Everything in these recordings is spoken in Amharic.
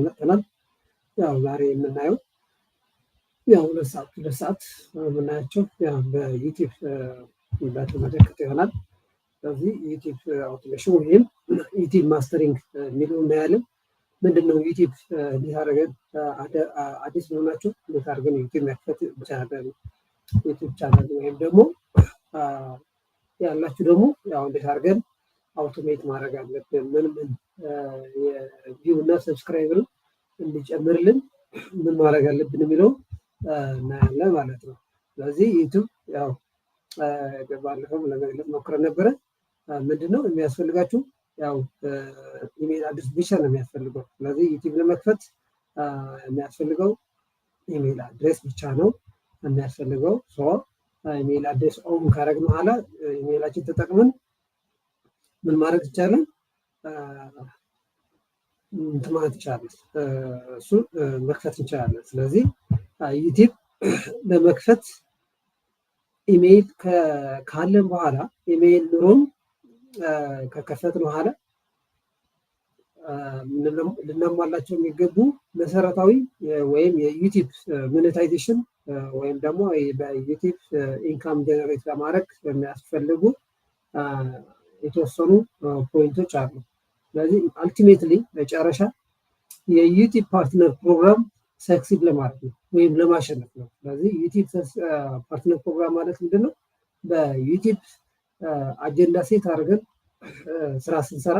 መጥተናል። ያው ዛሬ የምናየው ያው ሁለት ሰዓት የምናያቸው ያው በዩቲዩብ በተመለከተ ይሆናል። ስለዚህ ዩቲዩብ አውቶሜሽን ወይም ዩቲዩብ ማስተሪንግ የሚለው እናያለን። ምንድነው ዩቲዩብ እንዴት አድርገን አዲስ መሆናችሁ እንዴት አድርገን ዩቲዩብ መክፈት እንችላለን፣ ዩቲዩብ ቻናል ወይም ደግሞ ያላችሁ ደግሞ ያው እንዴት አድርገን አውቶሜት ማድረግ አለብን፣ ምን የቪው እና ሰብስክራይበር እንዲጨምርልን ምን ማድረግ አለብን የሚለው እናያለን ማለት ነው። ስለዚህ ዩቲዩብ ያው ባለፈው ለመግለጽ ሞክረን ነበረ። ምንድነው የሚያስፈልጋችሁ ያው ኢሜል አድሬስ ብቻ ነው የሚያስፈልገው። ስለዚህ ዩቲዩብ ለመክፈት የሚያስፈልገው ኢሜል አድሬስ ብቻ ነው የሚያስፈልገው። ኢሜል አድሬስ ኦን ካረግን በኋላ ኢሜላችን ተጠቅመን ምን ማድረግ ይቻላል? ማለት ይቻላል እሱ መክፈት እንችላለን። ስለዚህ ዩቲዩብ ለመክፈት ኢሜል ካለን በኋላ ኢሜል ኑሮን ከከፈትን በኋላ ልናሟላቸው የሚገቡ መሰረታዊ ወይም የዩቲዩብ ሞኔታይዜሽን ወይም ደግሞ በዩቲዩብ ኢንካም ጀነሬት ለማድረግ የሚያስፈልጉ የተወሰኑ ፖይንቶች አሉ። ስለዚህ አልቲሜትሊ መጨረሻ የዩቲዩብ ፓርትነር ፕሮግራም ሰክሲድ ለማድረግ ነው ወይም ለማሸነፍ ነው። ስለዚህ ዩቲዩብ ፓርትነር ፕሮግራም ማለት ምንድነው? በዩቲዩብ አጀንዳ ሴት አድርገን ስራ ስንሰራ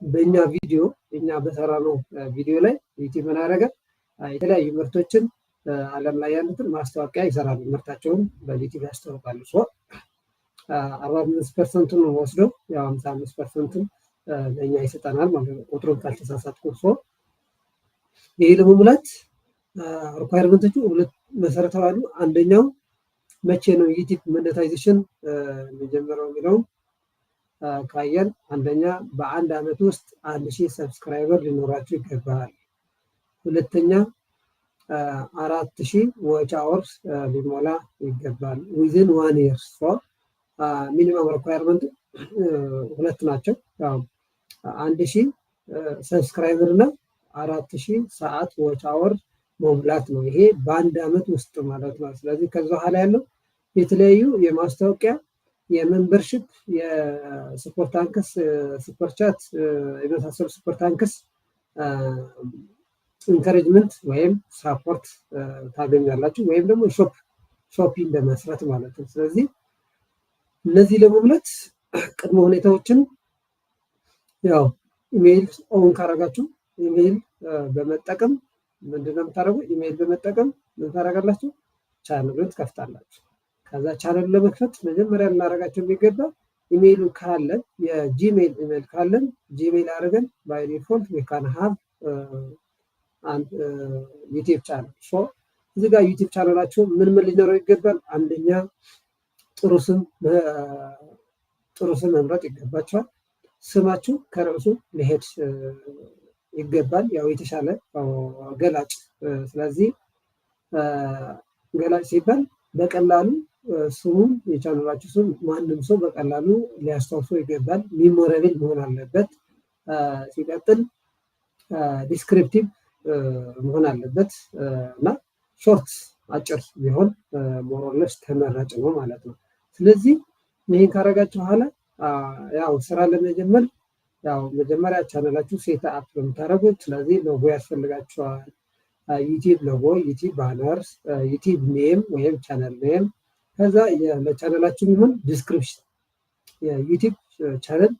በእኛ ቪዲዮ እኛ በሰራነው ቪዲዮ ላይ ዩቲዩብ ምን ያደረገ የተለያዩ ምርቶችን ዓለም ላይ ያሉትን ማስታወቂያ ይሰራሉ። ምርታቸውን በዩቲዩብ ያስተዋውቃሉ። 45% ነው ወስዶ ያው 55% ለኛ ይሰጠናል ማለት ነው። ቁጥሩን ካልተሳሳትኩ ይሄ ለመሙላት ሪኳየርመንቶቹ ሁለት መሰረታዊ አሉ። አንደኛው መቼ ነው ዩቲዩብ ሞኔታይዜሽን የሚጀምረው የሚለው ካየን አንደኛ በአንድ አመት ውስጥ 1000 ሰብስክራይበር ሊኖራችሁ ይገባል። ሁለተኛ 4000 ዋች አወርስ ሊሞላ ይገባል ዊዝን 1 year። ሚኒመም ሪኳየርመንት ሁለት ናቸው። ያው 1000 ሰብስክራይበር እና 4000 ሰዓት ዋች አወር መሙላት ነው። ይሄ በአንድ አመት ውስጥ ማለት ነው። ስለዚህ ከዛ በኋላ ያለው የተለያዩ የማስታወቂያ የሜምበርሺፕ የሱፐር ታንክስ ሱፐር ቻት የመሳሰሉ ሱፐር ታንክስ ኢንካሬጅመንት ወይም ሳፖርት ታገኛላችሁ ወይም ደግሞ ሾፒንግ በመስራት ማለት ነው። ስለዚህ እነዚህ ለመሙላት ቅድመ ሁኔታዎችን ያው ኢሜል ኦን ካረጋችሁ ኢሜል በመጠቀም ምንድነው የምታደርጉ? ኢሜል በመጠቀም ምን ታደርጋላችሁ? ቻናሉን ትከፍታላችሁ። ከዛ ቻናል ለመክፈት መጀመሪያ እናደርጋቸው የሚገባ ኢሜይሉ ካለን የጂሜል ኢሜል ካለን ጂሜል አድርገን ባይ ዲፎልት we can have ዩቲዩብ ቻናል። እዚህ ጋር ዩቲዩብ ቻናላችሁ ምን ሊኖረው ይገባል? አንደኛ ጥሩ ስም መምረጥ ይገባችኋል። ስማችሁ ከርዕሱ ሊሄድ ይገባል። ያው የተሻለ ገላጭ። ስለዚህ ገላጭ ሲባል በቀላሉ ስሙን የቻናላችሁ ስም ማንም ሰው በቀላሉ ሊያስታውሰው ይገባል። ሚሞራብል መሆን አለበት። ሲቀጥል ዲስክሪፕቲቭ መሆን አለበት እና ሾርት አጭር ቢሆን ሞር ኦር ሌስ ተመራጭ ነው ማለት ነው። ስለዚህ ይሄን ካረጋችሁ በኋላ ያው ስራ ለመጀመር ያው መጀመሪያ ቻናላችሁ ሴት አፕ በምታደርጉት ስለዚህ ሎጎ ያስፈልጋችኋል። ዩቲዩብ ሎጎ፣ ዩቲዩብ ባነር፣ ዩቲዩብ ኔም ወይም ቻናል ኔም፣ ከዛ ለቻናላችሁ የሚሆን ዲስክሪፕሽን የዩቲዩብ ቻናል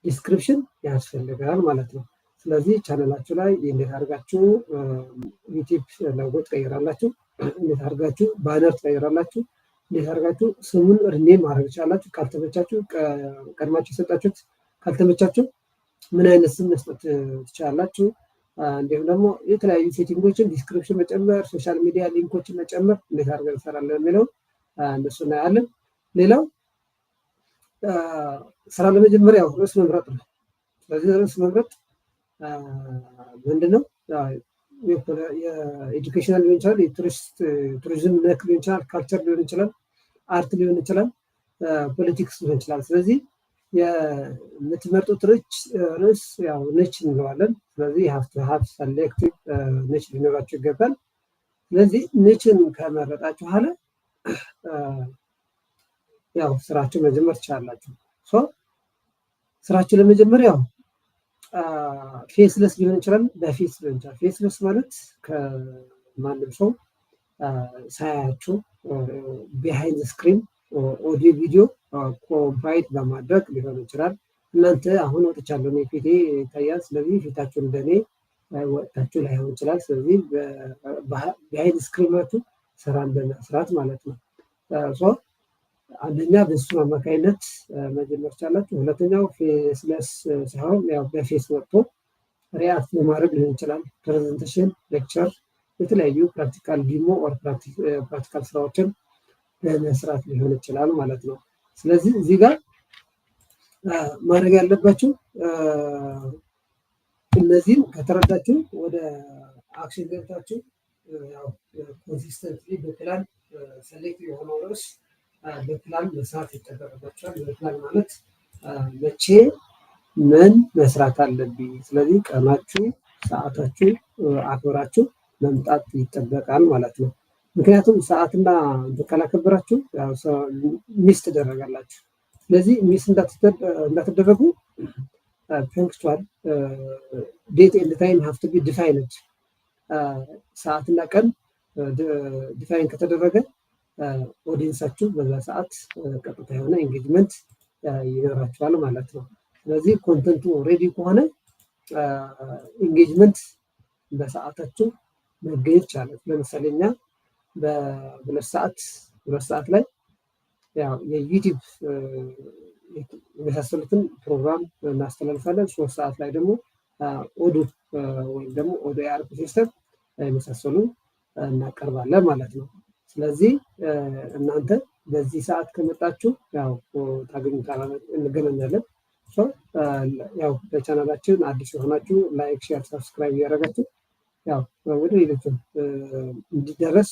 ዲስክሪፕሽን ያስፈልጋል ማለት ነው። ስለዚህ ቻናላችሁ ላይ እንዴት አድርጋችሁ ዩቲዩብ ሎጎ ትቀይራላችሁ፣ እንዴት አድርጋችሁ ባነር ትቀይራላችሁ፣ እንዴት አድርጋችሁ ስሙን ሪኔም ማድረግ ይቻላችሁ። ካልተመቻችሁ ቀድማችሁ የሰጣችሁት ካልተመቻችሁ ምን አይነት ስም መስጠት ትችላላችሁ። እንዲሁም ደግሞ የተለያዩ ሴቲንጎችን ዲስክሪፕሽን መጨመር፣ ሶሻል ሚዲያ ሊንኮችን መጨመር እንዴት አድርገን እንሰራለን የሚለው እነሱ እናያለን። ሌላው ስራ ለመጀመር ያው ርዕስ መምረጥ ነው። ስለዚህ ርዕስ መምረጥ ምንድነው? የኤዱኬሽናል ሊሆን ይችላል፣ ቱሪዝም ነክ ሊሆን ይችላል፣ ካልቸር ሊሆን ይችላል፣ አርት ሊሆን ይችላል፣ ፖለቲክስ ሊሆን ይችላል። ስለዚህ የምትመርጡት ርዕስ ያው ንች እንለዋለን። ስለዚህ ሀብ ሰሌክቲቭ ንች ሊኖራቸው ይገባል። ስለዚህ ንችን ከመረጣችሁ በኋላ ያው ስራችሁ መጀመር ትችላላችሁ። ስራችሁ ለመጀመሪያው ፌስለስ ሊሆን ይችላል፣ በፌስ ሊሆን ይችላል። ፌስለስ ማለት ከማንም ሰው ሳያችሁ ቢሃይንድ ስክሪን ኦዲዮ ቪዲዮ ኮምፓይት በማድረግ ሊሆን ይችላል። እናንተ አሁን ወጥቻለሁ እኔ ፊቴ ይታያል። ስለዚህ ፊታችሁ እንደኔ ወጥታችሁ ላይሆን ይችላል። ስለዚህ ቢሃይንድ ስክሪናችሁ ስራን በመስራት ማለት ነው። አንደኛ በሱ አማካይነት መጀመር ትችላላችሁ። ሁለተኛው ፌስለስ ሳይሆን ያው በፌስ ወጥቶ ሪአክት በማድረግ ሊሆን ይችላል። ፕሬዘንቴሽን፣ ሌክቸር፣ የተለያዩ ፕራክቲካል ዲሞ ኦር ፕራክቲካል ስራዎችን በመስራት ሊሆን ይችላል ማለት ነው። ስለዚህ እዚህ ጋር ማድረግ ያለባችሁ እነዚህን ከተረዳችሁ ወደ አክሽን ገብታችሁ ያው ኮንሲስተንትሊ በፕላን ሰሌክት የሆነው ርዕስ በፕላን መስራት ይጠበቅባቸዋል። በፕላን ማለት መቼ ምን መስራት አለብኝ፣ ስለዚህ ቀናችሁ ሰዓታችሁ አክብራችሁ መምጣት ይጠበቃል ማለት ነው። ምክንያቱም ሰዓትና ካላከበራችሁ ሚስ ትደረጋላችሁ። ስለዚህ ሚስ እንዳትደረጉ ፐንክቹዋል ዴት ኤንድ ታይም ሃቭ ቱ ቢ ዲፋይንድ። ሰዓትና ቀን ዲፋይን ከተደረገ ኦዲየንሳችሁ በዛ ሰዓት ቀጥታ የሆነ ኤንጌጅመንት ይኖራችኋል ማለት ነው። ስለዚህ ኮንተንቱ ሬዲ ከሆነ ኤንጌጅመንት በሰዓታችሁ መገኘት ይቻላል። ለምሳሌ እኛ በሁለት ሰዓት ላይ ያው የዩቲዩብ የመሳሰሉትን ፕሮግራም እናስተላልፋለን። 3 ሰዓት ላይ ደግሞ ኦዶ ወይም ደግሞ ኦዶ አርክ ሲስተም የመሳሰሉ እናቀርባለን ማለት ነው። ስለዚህ እናንተ በዚህ ሰዓት ከመጣችሁ ያው ታገኙታላችሁ፣ እንገናኛለን። ያው በቻናላችን አዲስ የሆናችሁ ላይክ፣ ሼር፣ ሰብስክራይብ እያደረጋችሁ ያው ወደ ሌሎችም እንዲደረስ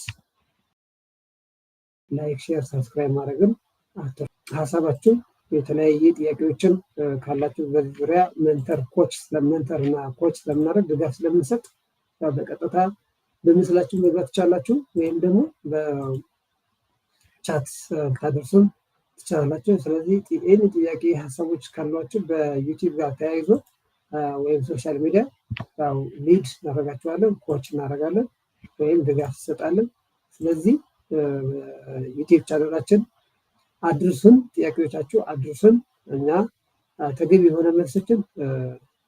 ላይክ፣ ሼር፣ ሰብስክራይብ ማድረግም ሀሳባችሁ የተለያየ ጥያቄዎችን ካላችሁ በዚህ ዙሪያ መንተር እና ኮች ስለምናደርግ ድጋፍ ስለምንሰጥ በቀጥታ በምስላችሁ መግባት ትችላላችሁ፣ ወይም ደግሞ በቻት ታደርሱን ትችላላችሁ። ስለዚህ ይህን ጥያቄ ሀሳቦች ካሏችሁ በዩቲዩብ ጋር ተያይዞ ወይም ሶሻል ሚዲያ ሊድ እናደርጋችኋለን፣ ኮች እናደርጋለን ወይም ድጋፍ እንሰጣለን። ስለዚህ ዩቲዩብ ቻናላችን አድርሱን፣ ጥያቄዎቻችሁ አድርሱን፣ እኛ ተገቢ የሆነ መልሶችን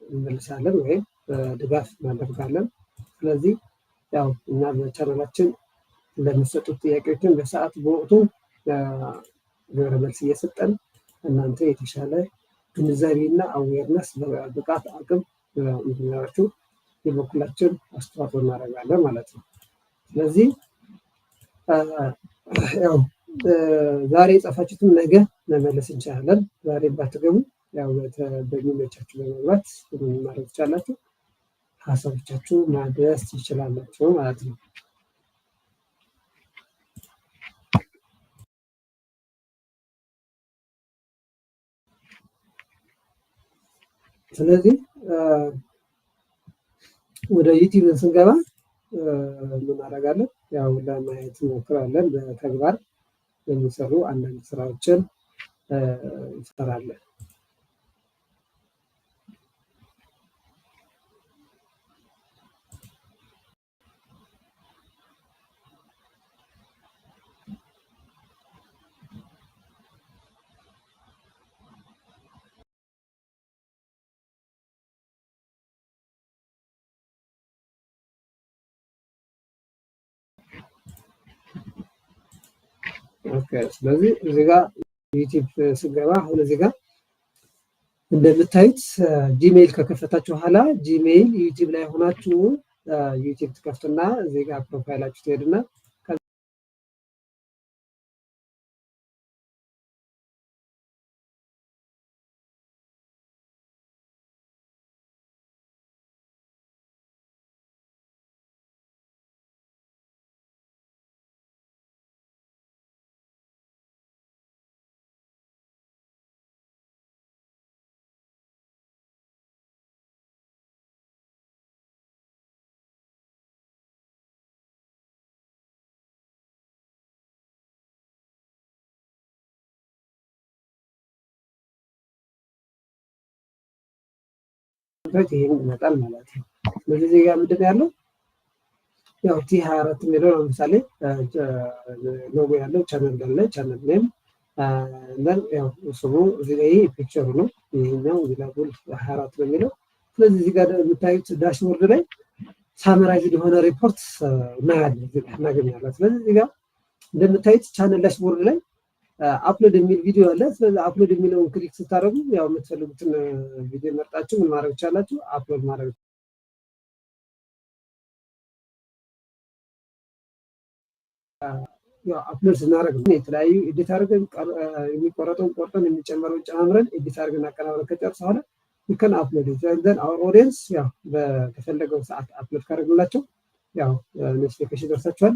እንመልሳለን ወይም ድጋፍ እናደርጋለን። ስለዚህ ያው እኛ በቻናላችን ለሚሰጡት ጥያቄዎችን በሰዓት በወቅቱ ግብረ መልስ እየሰጠን እናንተ የተሻለ ግንዛቤና አዌርነስ ብቃት አቅም እንዲኖራችሁ የበኩላችን አስተዋጽኦ እናደርጋለን ማለት ነው። ስለዚህ ያው ዛሬ የጻፋችሁትን ነገ መመለስ እንችላለን። ዛሬ ባትገቡ ያው በሚመቻችሁ በመግባት ማድረግ ትችላላችሁ፣ ሀሳቦቻችሁ ማድረስ ትችላላችሁ ማለት ነው። ስለዚህ ወደ ዩቲዩብ ስንገባ ምን እናደርጋለን? ያው ለማየት እንሞክራለን። በተግባር የሚሰሩ አንዳንድ ስራዎችን እንሰራለን። ስለዚህ እዚህ ጋር ዩቲዩብ ስገባ አሁን እዚህ ጋር እንደምታዩት ጂሜይል ከከፈታችሁ በኋላ ጂሜይል ዩቲዩብ ላይ ሆናችሁ ዩቲዩብ ትከፍቱና እዚህ ጋር ፕሮፋይላችሁ ትሄዱና እንደምታዩት ይሄን ይመጣል ማለት ነው። ስለዚህ እዚህ ጋር ምንድን ነው ያለው ያው T24 የሚለው ለምሳሌ ሎጎ ያለው ቻናል አለ። ቻናል ኔም ያው ስሙ እዚህ ላይ ፒክቸሩ ነው። ይሄኛው ቪላቡል 24 ነው የሚለው። ስለዚህ እዚህ ጋር የምታዩት ዳሽቦርድ ላይ ሳመራይዝድ የሆነ ሪፖርት እናገኛለን። ስለዚህ እዚህ ጋር እንደምታዩት ቻናል ዳሽቦርድ ላይ አፕሎድ የሚል ቪዲዮ አለ። ስለዚህ አፕሎድ የሚለውን ክሊክ ስታደርጉ ያው የምትፈልጉትን ቪዲዮ መርጣችሁ ምን ማድረግ ይቻላችሁ አፕሎድ ማድረግ ያው አፕሎድ ስናደርግ ነው የተለያዩ ኤዲት አድርገን የሚቆረጠውን ቆርጠን የሚጨመረውን ጨማምረን ኤዲት አድርገን አቀናብረን ከጨረስን በኋላ ይከን አፕሎድ ዘን አወር ኦዲየንስ ያው በተፈለገው ሰዓት አፕሎድ ካደረግንላቸው ያው ኖቲፊኬሽን ደርሳቸዋል።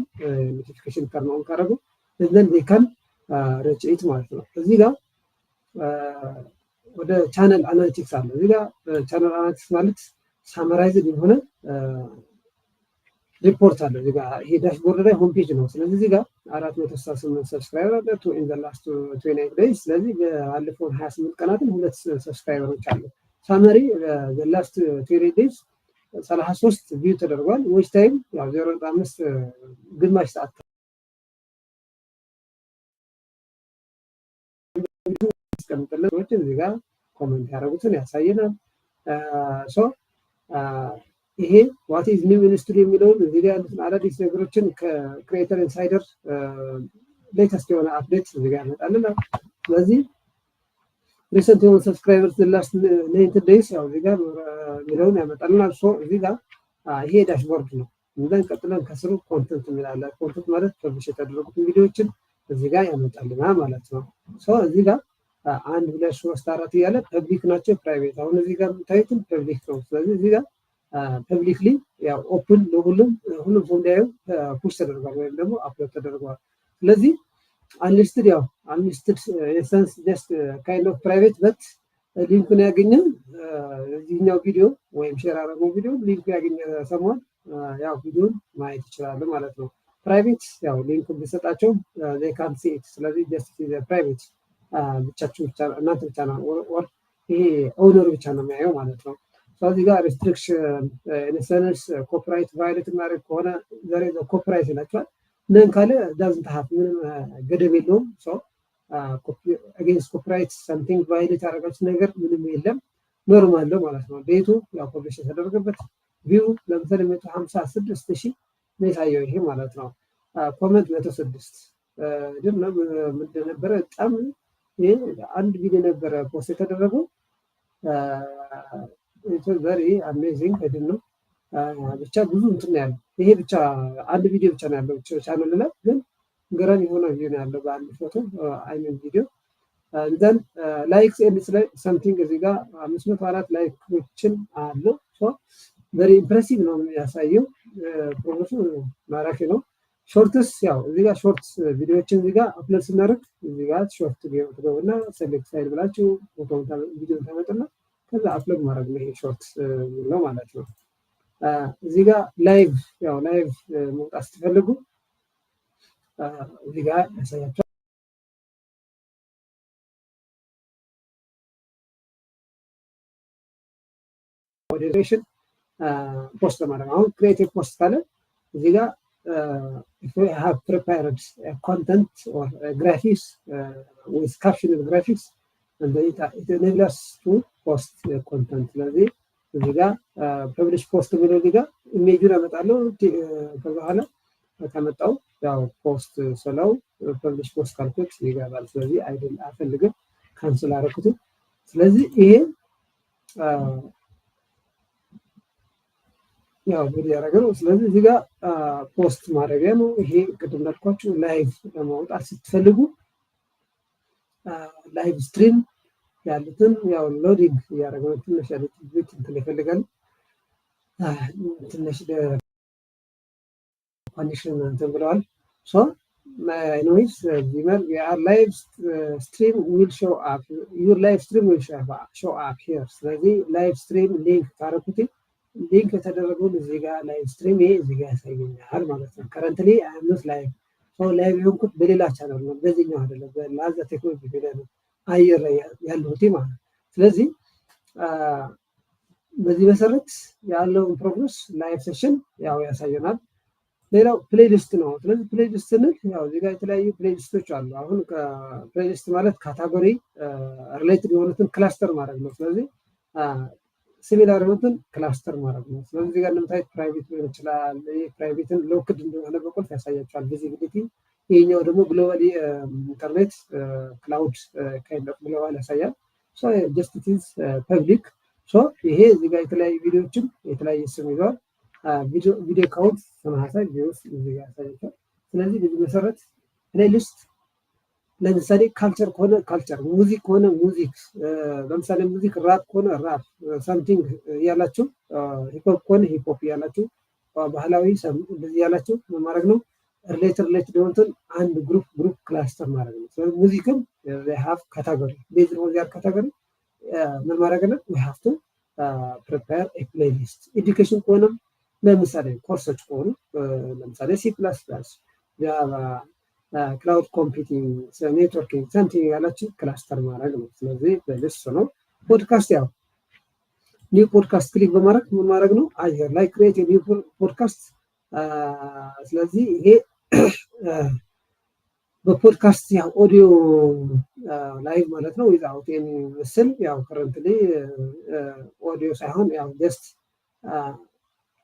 ኖቲፊኬሽን ተርን ኦን ካደረጉ ዘን ይከን ሪች ማለት ነው። እዚህ ጋር ወደ ቻናል አናሊቲክስ አለ። እዚህ ጋር ቻናል አናሊቲክስ ማለት ሳመራይዝድ የሆነ ሪፖርት አለ። እዚህ ጋር ይሄ ዳሽቦርድ ላይ ሆም ፔጅ ነው። ስለዚህ እዚህ ጋር 468 ሰብስክራይበር አለ ኢን ዘ ላስት 29 ዴይስ። ስለዚህ ባለፈው 28 ቀናትን 2 ሰብስክራይበሮች አሉ። ሳመሪ ዘ ላስት 30 ዴይስ 33 ቪው ተደርጓል። ዎች ታይም ያው 0.5 ግማሽ ሰዓት እስከምጥለት ሰዎች እዚህ ጋር ኮሜንት ያደረጉትን ያሳየናል። ሶ ይሄ ዋት ኢዝ ኒው ኢንዱስትሪ የሚለውን እዚህ ጋር ያሉትን አዳዲስ ነገሮችን ከክሬተር ኢንሳይደር ሌተስት የሆነ አፕዴት እዚህ ጋር ያመጣልናል። ስለዚህ ሪሰንት የሆኑ ሰብስክራይበርስ ዘ ላስት 90 ዴይስ ያው እዚህ ጋር የሚለውን ያመጣልናል። ሶ እዚህ ጋር ይሄ ዳሽቦርድ ነው። እንደን ቀጥለን ከስሩ ኮንተንት የሚላለ ኮንተንት ማለት ፐብሊሽ የተደረጉትን ቪዲዮዎችን እዚህ ጋር ያመጣልናል ማለት ነው። ሶ እዚህ ጋር 1 2 3 4 እያለ ፐብሊክ ናቸው ፕራይቬት። አሁን እዚህ ጋር የምታዩትን ፐብሊክ ነው። ስለዚህ እዚህ ጋር ፐብሊክሊ ያው ኦፕን ለሁሉም ሰው እንዲያዩ ፑሽ ተደርጓል ወይም ደግሞ አፕሎድ ተደርጓል። ስለዚህ አንሊስትድ ያው አንሊስትድ ኤሰንስ ጀስት ካይንድ ኦፍ ፕራይቬት በት ሊንኩን ያገኘ እዚህኛው ቪዲዮ ወይም ሼር አደረገው ቪዲዮ ሊንኩ ያገኘ ሰሞን ያው ቪዲዮን ማየት ይችላል ማለት ነው። ፕራይቬት ያው ሊንኩን ቢሰጣቸው they can't see it። ስለዚህ ጀስት ፕራይቬት ብቻችሁ ብቻ እናንተ ብቻ ነው ይሄ ኦውነር ብቻ ነው የሚያየው ማለት ነው። ስለዚህ ጋር ሪስትሪክሽን ኢንሰንስ ኮፒራይት ቫዮሌት ማድረግ ከሆነ ዘሬ ኮፒራይት ይላቸዋል። ነን ካለ ዳዝንት ሃፍ ምንም ገደብ የለውም። ሶ አጌንስት ኮፒራይት ሰምቲንግ ቫዮሌት ያደረጋችሁ ነገር ምንም የለም ኖርማል ነው ማለት ነው። ቤቱ ያው ፐብሊሽ የተደረገበት ቪው ለምሳሌ 156,000 ነው የታየው ይሄ ማለት ነው። ኮሜንት 106 ግን ምንድን ነበረ በጣም ይሄ አንድ ቪዲዮ ነበረ ፖስት የተደረገው ቨሪ አሜዚንግ አይደል ነው። ብቻ ብዙ እንትን ነው ያለው። ይሄ ብቻ አንድ ቪዲዮ ብቻ ነው ያለው ቻናል ላይ ግን ገራሚ የሆነ ቪዲዮ ነው ያለው በአንድ ፎቶ አይነን ቪዲዮ ዘን ላይክስ ኤንድ ሰምቲንግ እዚህ ጋር 504 ላይኮችን አለው። ሶ ቨሪ ኢምፕሬሲቭ ነው የሚያሳየው። ፕሮሞሽን ማራኪ ነው። ሾርትስ ያው እዚህ ጋር ሾርት ቪዲዮዎችን እዚህ ጋር አፕሎድ ስናደርግ እዚህ ጋር ሾርት ቪዲዮ ትገቡና ሴሌክት ፋይል ብላችሁ ቪዲዮ ታመጡና ከዛ አፕሎድ ማድረግ ነው። ይሄ ሾርት ነው ማለት ነው። እዚህ ጋር ላይቭ ያው ላይቭ መውጣት ስትፈልጉ እዚህ ጋር ያሳያችኋል። ሞዴሬሽን ፖስት ለማድረግ አሁን ክሬቲቭ ፖስት ካለ እዚህ ጋር if we have prepared content or graphics with captioned graphics and it enables us to post content። ስለዚህ እዚህ ጋር ፐብሊሽ ፖስት የሚለው እዚህ ጋር ኢሜጁን አመጣለሁ። ከዛ በኋላ ከመጣው ያው ፖስት ስለው ፐብሊሽ ፖስት ካልኩት ይገባል። ስለዚህ አይደል አፈልግም ካንስል አደረኩት። ስለዚህ ይሄ ያው ቪዲዮ ያደረገው ስለዚህ እዚህ ጋር ፖስት ማድረጊያ ነው። ይሄ ቅድም እንዳልኳችሁ ላይቭ ለማውጣት ስትፈልጉ ላይቭ ስትሪም ያሉትን ያው ሎዲንግ ያደረገው ትንሽ ያለ ቪዲዮ እንትን ይፈልጋል። ትንሽ ኮንዲሽን እንትን ብለዋል። ሶ anyways your live stream will show up show up here። ስለዚህ ላይቭ ስትሪም ሊንክ ታረኩት ሊንክ የተደረገው እዚህ ጋር ላይቭ ስትሪም እዚህ ጋር ያሳየኛል ማለት ነው። ከረንትሊ አምስት ላይቭ ላይቭ የሆንኩት በሌላ ቻናል ነው፣ በዚህኛው አይደለም። በላዛ ቴክኖሎጂ ቪዲዮ ነው አየር ላይ ያለሁት ማለት ነው። ስለዚህ በዚህ መሰረት ያለውን ፕሮግረስ ላይቭ ሴሽን ያው ያሳየናል። ሌላው ፕሌሊስት ነው። ስለዚህ ፕሌሊስት ስንል ያው እዚህ ጋር የተለያዩ ፕሌሊስቶች አሉ። አሁን ፕሌሊስት ማለት ካታጎሪ ሪሌትድ የሆኑትን ክላስተር ማድረግ ነው። ስለዚህ ሲሚላር የሆኑትን ክላስተር ማድረግ ነው። ስለዚህ እዚህ ጋር እንደምታዩት ፕራይቬት ሊሆን ይችላል። ይህ ፕራይቬትን ሎክድ እንደሆነ በቁልፍ ያሳያቸዋል ቪዚቢሊቲ። ይሄኛው ደግሞ ግሎባሊ ኢንተርኔት ክላውድ ካይንድ ኦፍ ግሎባል ያሳያል። ጀስት ኢት ኢዝ ፐብሊክ። ይሄ እዚህ ጋር የተለያዩ ቪዲዮዎችን የተለያየ ስም ይዘዋል። ቪዲዮ ካውንት ተመሳሳይ ቪዲዮስ እዚህ ጋር ያሳያቸዋል። ስለዚህ በዚህ መሰረት ፕሌሊስት ለምሳሌ ካልቸር ከሆነ ካልቸር፣ ሙዚክ ከሆነ ሙዚክ፣ ለምሳሌ ሙዚክ ራፕ ከሆነ ራፕ ሳምቲንግ እያላችሁ፣ ሂፕሆፕ ከሆነ ሂፕሆፕ እያላችሁ፣ ባህላዊ እንደዚህ እያላችሁ ማድረግ ነው። ሪሌትድ የሆኑትን አንድ ግሩፕ ክላስተር ማድረግ ነው። ስለዚህ ሙዚክም ሃፍ ካታጎሪ ቤዝ ኦን ዚር ካታጎሪ ምን ማድረግ ነው? ዊ ሃቭ ቱ ፕሪፔር ኤ ፕሌሊስት። ኤዱኬሽን ከሆነም ለምሳሌ ኮርሶች ከሆኑ ለምሳሌ ሲ ፕላስ ፕላስ፣ ጃቫ፣ ክላውድ ኮምፒውቲንግ፣ ኔትወርኪንግ ሳምቲንግ ያላችሁ ክላስተር ማድረግ ነው። ስለዚህ ፕሌሊስት ነው። ፖድካስት ያው ኒው ፖድካስት ክሊክ በማድረግ ምን ማድረግ ነው? አየር ላይ ክሬት ኒው ፖድካስት። ስለዚህ ይሄ በፖድካስት ያው ኦዲዮ ላይቭ ማለት ነው። ዊዛውት ኤኒ ምስል ያው ከረንትሊ ኦዲዮ ሳይሆን ያው ጀስት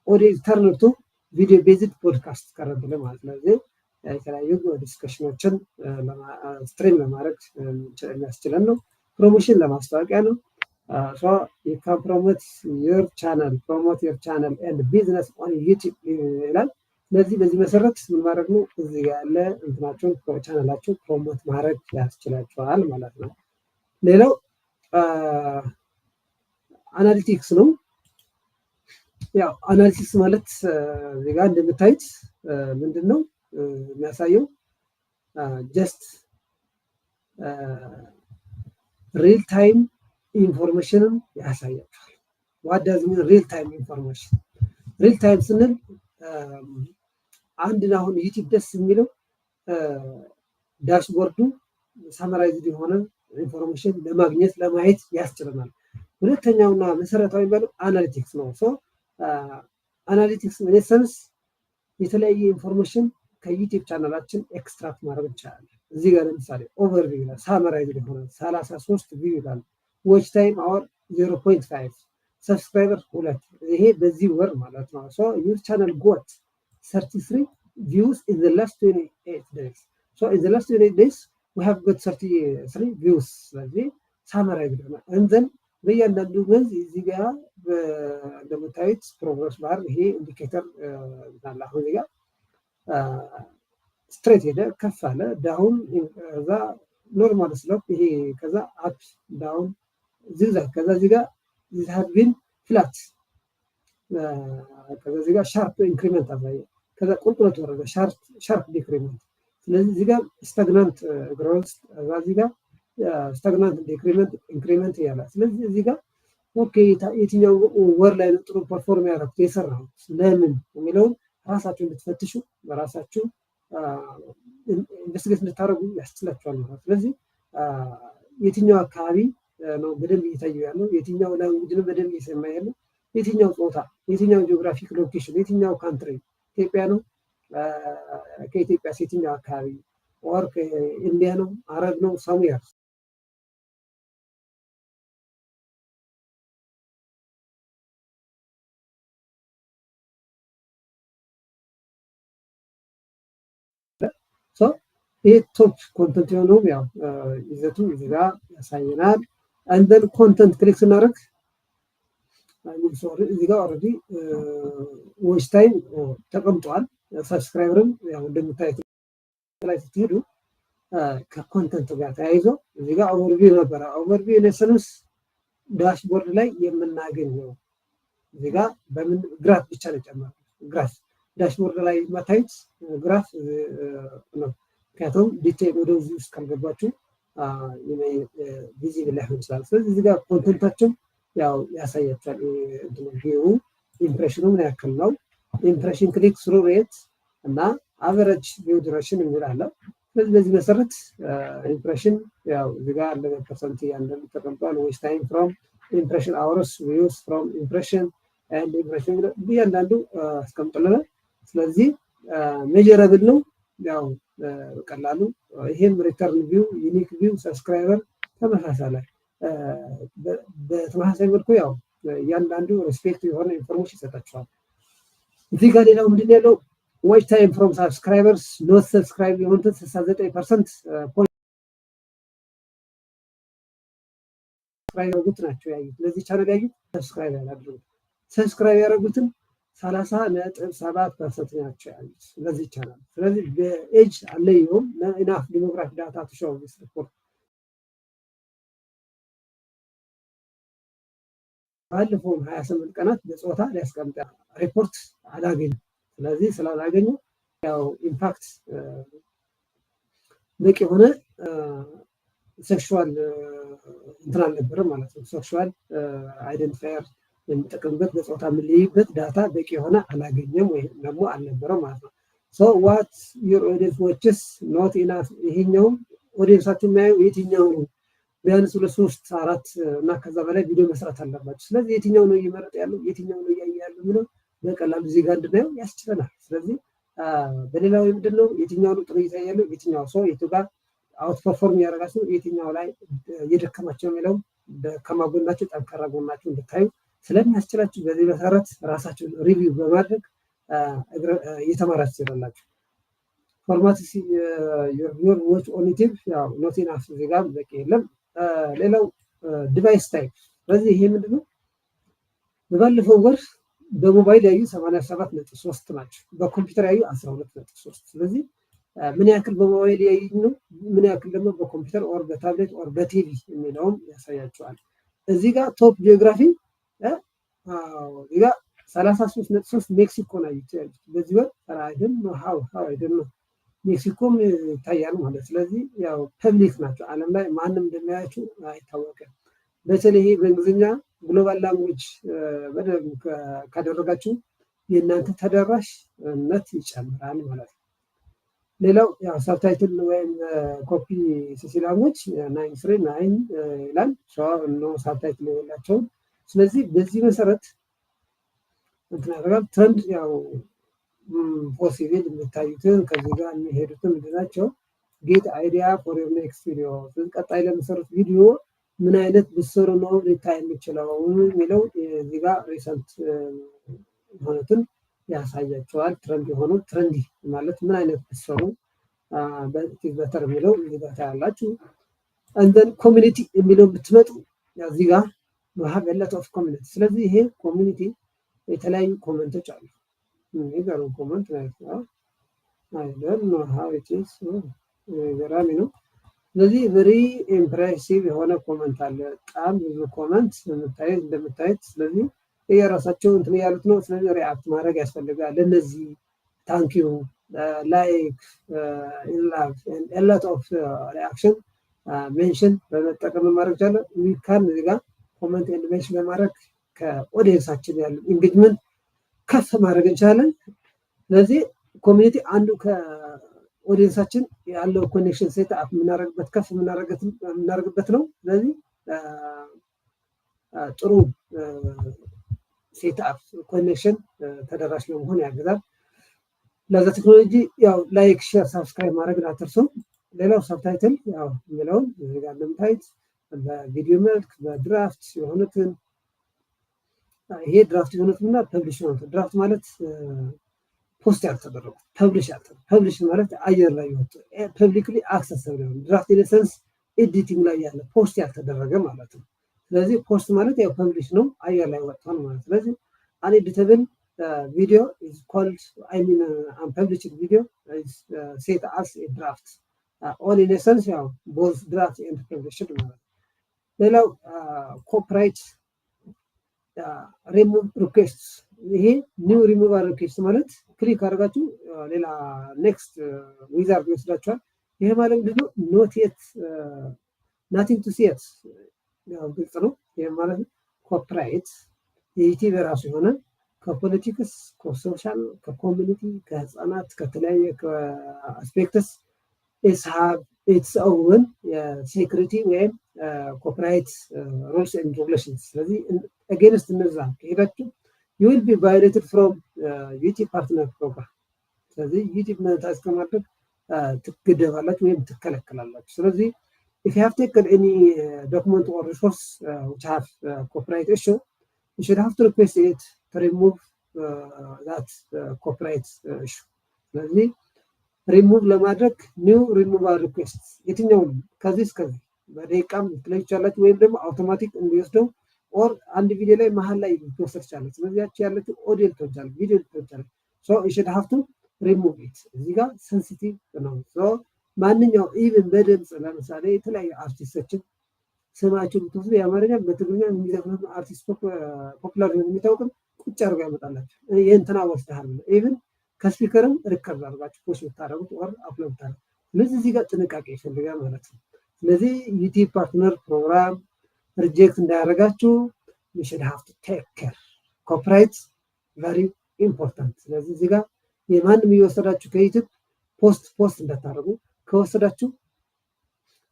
ኦዲዮ ተርን ቱ ቪዲዮ ቤዝድ ፖድካስት ከረንትሊ ማለት ነው። ስለዚህ የተለያዩ ዲስከሽኖችን ስትሪም ለማድረግ የሚያስችለን ነው። ፕሮሞሽን ለማስታወቂያ ነው። you can promote your channel and business on YouTube ይላል። ስለዚህ በዚህ መሰረት ምን ማድረግ ነው? እዚህ ያለ እንትናቸውን ቻናላቸው ፕሮሞት ማድረግ ያስችላቸዋል ማለት ነው። ሌላው አናሊቲክስ ነው። ያው አናሊቲክስ ማለት እዚህ ጋር እንደምታዩት ምንድን ነው የሚያሳየው? ጀስት ሪል ታይም ኢንፎርሜሽንን ያሳያቸዋል። ዋት ዳዝ ሚን ሪል ታይም ኢንፎርሜሽን? ሪል ታይም ስንል አንድን አሁን ዩቲዩብ ደስ የሚለው ዳሽቦርዱ ሳመራይዝድ የሆነ ኢንፎርሜሽን ለማግኘት ለማየት ያስችለናል። ሁለተኛውና መሰረታዊ የሚባለው አናሊቲክስ ነው። አናሊቲክስ ኢንሰንስ የተለያየ ኢንፎርሜሽን ከዩቲዩብ ቻናላችን ኤክስትራክት ማድረግ እንችላለን። እዚህ ጋር ለምሳሌ ኦቨርቪው ይላል፣ ሳመራይዝድ የሆነ 33 ቪው ይላል። ዎች ታይም አወር 0.5፣ ሰብስክራይበር 2። ይሄ በዚህ ወር ማለት ነው። ዩር ቻናል ጎት 33 views in the last 28 days. So in the last 28 days we have got 33 views. ስለዚህ ሳመራይዝድ ነው። እንዘን በእያንዳንዱ ገዝ እዚህ ጋር እንደምታዩት ፕሮግረስ ባር ይሄ ኢንዲኬተር አለ። አሁን እዚህ ጋር ስትሬት ሄደ፣ ከፍ አለ፣ ዳውን፣ ከዛ ኖርማል ስሎፕ፣ ይሄ ከዛ አፕ ዳውን፣ ዚግዛግ፣ ከዛ እዚህ ጋር this has been flat፣ ከዛ እዚህ ጋር ሻርፕ ኢንክሪመንት አሳየ፣ ከዛ ቁልቁለት ወረደ፣ ሻርፕ ዲክሪመንት። ስለዚህ እዚህ ጋር ስታግናንት ግሮዝ፣ ከዛ እዚህ ጋር ስታግናንት ዲክሪመንት ኢንክሪመንት ያለ። ስለዚህ እዚህ ጋር ኦኬ የትኛው ወር ላይ ጥሩ ፐርፎርም ያደረኩት የሰራሁት ለምን የሚለውን ራሳችሁ እንድትፈትሹ በራሳችሁ ኢንቨስቲጌት እንድታደርጉ ያስችላችኋል ማለት። ስለዚህ የትኛው አካባቢ ነው በደንብ እየታየ ያለው፣ የትኛው ላንጉጅ ነው በደንብ እየሰማ ያለው፣ የትኛው ጾታ፣ የትኛው ጂኦግራፊክ ሎኬሽን፣ የትኛው ካንትሪ፣ ኢትዮጵያ ነው፣ ከኢትዮጵያ የትኛው አካባቢ፣ ኦር ከኢንዲያ ነው፣ አረብ ነው፣ ሳሙያር። ይሄ ቶፕ ኮንተንት የሆነው ያው ይዘቱ እዚህ ጋር ያሳየናል። አንደን ኮንተንት ክሊክ ስናደርግ እዚህ ጋር ኦልሬዲ ዎች ታይም ተቀምጧል። ሰብስክራይበርም ያው እንደምታዩት ላይ ስትሄዱ ከኮንተንት ጋር ተያይዞ እዚህ ጋር ኦቨርቪው ነበረ። ኦቨርቪው ኢንሰንስ ዳሽቦርድ ላይ የምናገኘው እዚህ ጋር በምን ግራፍ ብቻ ነው ጨመረው። ግራፍ ዳሽቦርድ ላይ ማታዩት ግራፍ ነው። ምክንያቱም ዲቴል ወደዚህ ውስጥ ካልገባችሁ ቪዚብል ላይሆን ይችላል። ስለዚህ እዚህ ጋር ኮንተንታችን ያው ያሳያችኋል። ቪው ኢምፕሬሽኑ ምን ያክል ነው፣ ኢምፕሬሽን ክሊክ ስሩ ሬት እና አቨሬጅ ቪው ዱሬሽን የሚል አለ። ስለዚህ በዚህ መሰረት ኢምፕሬሽን ያው እዚህ ጋር 11% ያንደም ተቀምጧል። ዌች ታይም ፍሮም ኢምፕሬሽን አወርስ ቪውስ ፍሮም ኢምፕሬሽን ኤንድ ኢምፕሬሽን እያንዳንዱ አስቀምጦልናል። ስለዚህ ሜጀረብል ነው። ያው በቀላሉ ይሄም ሪተርን ቪው፣ ዩኒክ ቪው፣ ሰብስክራይበር ተመሳሳይ በተመሳሳይ መልኩ ያው እያንዳንዱ ሪስፔክት የሆነ ኢንፎርሜሽን ይሰጣቸዋል። እዚህ ጋር ሌላው ምንድን ያለው ዋች ታይም ፍሮም ሳብስክራይበርስ ኖት ሰብስክራይብ የሆኑትን 69% ያደረጉት ናቸው ያዩት። ለዚህ ቻናል ያዩት ሰብስክራይብ ያላደረጉት፣ ሰብስክራይብ ያደረጉትን 30.7% ናቸው ያሉት ለዚህ ቻናል። ስለዚህ በኤጅ አለየውም ኢናፍ ዲሞግራፊ ዳታ ተሾው ሪፖርት ባለፈው 28 ቀናት በጾታ ሊያስቀምጥ ሪፖርት አላገኘም። ስለዚህ ስላላገኘ ያው ኢምፓክት በቂ የሆነ ሴክሹዋል እንትን አልነበረም ማለት ነው። ሴክሹዋል አይደንቲፋየር የሚጠቀምበት በጾታ የምንለይበት ዳታ በቂ የሆነ አላገኘም ወይም ደግሞ አልነበረም ማለት ነው። ሶ ዋት ዩር ኦዲየንስ ዋችስ ኖት ኢናፍ። ይሄኛው ኦዲየንሳችሁ የሚያየው የትኛው ነው? ቢያንስ 2 3 4 እና ከዛ በላይ ቪዲዮ መስራት አለባችሁ። ስለዚህ የትኛው ነው እየመረጠ ያለው የትኛው ነው እያየ ያለው የሚለው በቀላሉ እዚህ ጋር እንድናየው ያስችለናል። ስለዚህ በሌላው ምንድነው የትኛው ነው ጥሩ እይታ ያለው የትኛው ሰው የቱ ጋር አውት ፐርፎርም ያደርጋችሁ የትኛው ላይ እየደከማቸው የሚለው ደካማ ጎናቸው ጠንካራ ጎናቸው እንድታዩ ስለሚያስችላችሁ በዚህ መሰረት ራሳችሁን ሪቪው በማድረግ እየተማራችሁ ትሄዳላችሁ። ፎርማት ዩር ዎች ኦን ዩቲዩብ ያው ኖት ኢናፍ እዚህ ጋር በቂ የለም። ሌላው ዲቫይስ ታይፕ። ስለዚህ ይሄ ምንድነው በባለፈው ወር በሞባይል ያዩ 87.3 ናቸው፣ በኮምፒውተር ያዩ 12.3። ስለዚህ ምን ያክል በሞባይል ያዩ ነው፣ ምን ያክል ደግሞ በኮምፒውተር ኦር በታብሌት ኦር በቲቪ የሚለውም ያሳያቸዋል። እዚህ ጋር ቶፕ ጂኦግራፊ እዚህ ጋር 33.3 ሜክሲኮ ነው ያዩት በዚህ ወር። አይደለም ሃው አይደለም ሜክሲኮም ይታያል ማለት። ስለዚህ ያው ፐብሊክ ናቸው፣ ዓለም ላይ ማንም እንደሚያያቸው አይታወቅም። በተለይ በእንግሊዝኛ ግሎባል ላንጉዌጅ በደንብ ካደረጋችሁ የእናንተ ተደራሽነት ይጨምራል ማለት ነው። ሌላው ያው ሳብታይትል ወይም ኮፒ ሲሲ ላንጉዌጅ 939 ይላል። ኖ ሳብታይትል የሌላቸውም። ስለዚህ በዚህ መሰረት እንትን ያደርጋል። ትሬንድ ያው ፖሲብል የምታዩትን ከዚህ ጋር የሚሄዱትን ምንድናቸው? ጌት አይዲያ ፎር ዮር ኔክስት ቪዲዮ፣ ቀጣይ ለምሰሩት ቪዲዮ ምን አይነት ብትሰሩ ነው ሊታይ የሚችለው የሚለው እዚህ ጋር ሪሰንት የሆኑትን ያሳያቸዋል። ትሬንድ የሆኑ ትሬንዲ ማለት ምን አይነት ብትሰሩ በተር የሚለው እዚህ ጋር ታያላችሁ። እንደን ኮሚኒቲ የሚለው ብትመጡ እዚህ ጋር have a lot of community። ስለዚህ ይሄ ኮሚኒቲ የተለያዩ ኮመንቶች አሉ። ይገሩ ኮመንት ነው I don't know how it is ገራሚ ነው። ስለዚህ ቨሪ ኢምፕሬሲቭ የሆነ ኮመንት አለ፣ በጣም ብዙ ኮመንት እንደምታዩት። ስለዚህ የራሳቸው እንትን ያሉት ነው። ስለዚህ ሪአክት ማድረግ ያስፈልጋል። ለነዚህ ታንክ ዩ ላይክ ኢንላቭ ኤንድ ኤ ሎት ኦፍ ሪአክሽን ሜንሽን በመጠቀም ማድረግ ይቻላል። ዊካን እዚህ ጋር ኮመንት ኤንድ ሜንሽን በማድረግ ከኦዲየንሳችን ያለው ኢንጌጅመንት ከፍ ማድረግ እንችላለን። ስለዚህ ኮሚኒቲ አንዱ ከኦዲየንሳችን ያለው ኮኔክሽን ሴት አፕ የምናደርግበት ከፍ የምናደርግበት ነው። ስለዚህ ጥሩ ሴት አፕ ኮኔክሽን ተደራሽ ለመሆን ያግዛል። ለዛ ቴክኖሎጂ ያው ላይክ ሼር ሳብስክራይብ ማድረግ አትርሱ። ሌላው ሰብታይትል ያው የሚለውን እዚህ ጋር እንደምታዩት በቪዲዮ መልክ በድራፍት የሆኑትን ይሄ ድራፍት የሆኑትና ፐብሊሽ የሆኑትን ድራፍት ማለት ፖስት ያልተደረጉ ፐብሊሽ ማለት አየር ላይ ይወጡ ፐብሊክሊ አክሰሰብል ነው። ድራፍት ኢንሰንስ ኤዲቲንግ ላይ ያለ ፖስት ያልተደረገ ማለት ነው። ስለዚህ ፖስት ማለት ያው ፐብሊሽ ነው፣ አየር ላይ ወጥቷል ማለት። ስለዚህ አንኤዲተብል ቪዲዮ is called unpublished video is set as a draft all in essence ያው both draft and published ማለት። ሌላው ኮፒራይት ሪሙቭ ሪኩዌስት፣ ይሄ ኒው ሪሙቫል ሪኩዌስት ማለት ክሊክ አድርጋችሁ ሌላ ኔክስት ዊዛርድ ይወስዳችኋል። ይሄ ማለት ምንድነው? ኖት የት ናቲንግ ቱ ሲ የት ያው ግልጽ ነው። ይሄ ማለት ኮፒራይት የዩቲዩብ የራሱ የሆነ ከፖለቲክስ ከሶሻል ከኮሚኒቲ ከህፃናት ከተለያየ አስፔክትስ ኢስ ሃቭ ኢትስ ኦውን የሴኩሪቲ ወይም ኮፒራይት ሩልስ ኤንድ ሬጉሌሽንስ። ስለዚህ አጌንስት እነዛ ከሄዳችሁ ዩ ዊል ቢ ቫዮሌትድ ፍሮም ዩቲዩብ ፓርትነር ፕሮግራም። ስለዚህ ዩቲዩብ ሞኔታይዝ ከማድረግ ትገደባላችሁ ወይም ትከለከላላችሁ። ስለዚህ if you have taken any document or resource which have copyright issue, you should have to request it to remove that copyright issue. ስለዚህ ሪሙቭ ለማድረግ ኒው ሪሙቫል ሪኩዌስት የትኛውም ከዚህ እስከዚህ በደቂቃም ልትለዩ ይቻላችሁ፣ ወይም ደግሞ አውቶማቲክ እንዲወስደው ኦር አንድ ቪዲዮ ላይ መሀል ላይ ልትወሰድ ይቻላል። ስለዚህ ያቺ ያለችው ኦዲዮ ልትወጫለ ቪዲዮ ልትወጫለ ሶ you should have to remove it። እዚህ ጋር ሴንሲቲቭ ነው። ሶ ማንኛው ኢቭን በድምፅ ለምሳሌ የተለያዩ አርቲስቶችን ስማቸውን ብትወስዱ የአማርኛ በትግርኛ የሚዘፍኑ አርቲስት ፖፑላር የሚታወቅም ቁጭ አድርጎ ያመጣላቸው የእንትና ወስደሃል ኢቭን ከስፒከርም ሪከርድ አድርጋችሁ ፖስት ብታደርጉት ኦር አፕሎድ ብታደርጉት። ስለዚህ እዚህ ጋር ጥንቃቄ ይፈልጋል ማለት ነው። ስለዚህ ዩቲዩብ ፓርትነር ፕሮግራም ሪጀክት እንዳያደርጋችሁ you should have to take care። ኮፒራይት very important። ስለዚህ እዚህ ጋር የማንም እየወሰዳችሁ ከዩቲዩብ ፖስት እንዳታደርጉ። ከወሰዳችሁ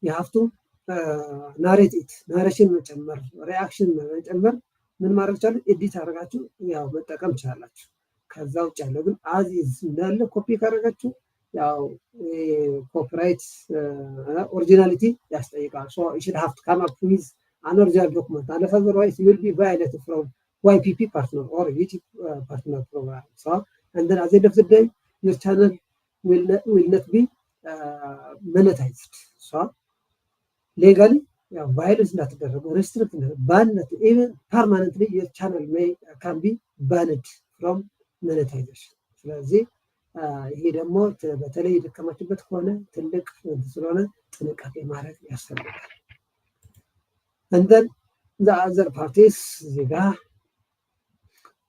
you have to narrate it ናሬሽን መጨመር ሪአክሽን መጨመር ምን ማድረግ ቻለ ኤዲት አድርጋችሁ ያው መጠቀም ቻላችሁ። ከዛ ውጭ ያለው ግን አዚዝ እንዳለ ኮፒ ካደረጋችሁ ያው ኮፒራይት ኦሪጂናሊቲ ያስጠይቃል። ሶ you should have to come up with an original document, unless otherwise you will be violated from YPP partner or YouTube partner program. So and then at the end of the day your channel will not be monetized. So legally violence እንዳትደረጉ restrict banned, even permanently your channel can be banned from monetization። ስለዚህ ይሄ ደግሞ በተለይ የደከማችበት ከሆነ ትልቅ ስለሆነ ጥንቃቄ ማድረግ ያስፈልጋል። and then the other parties እዚህ ጋር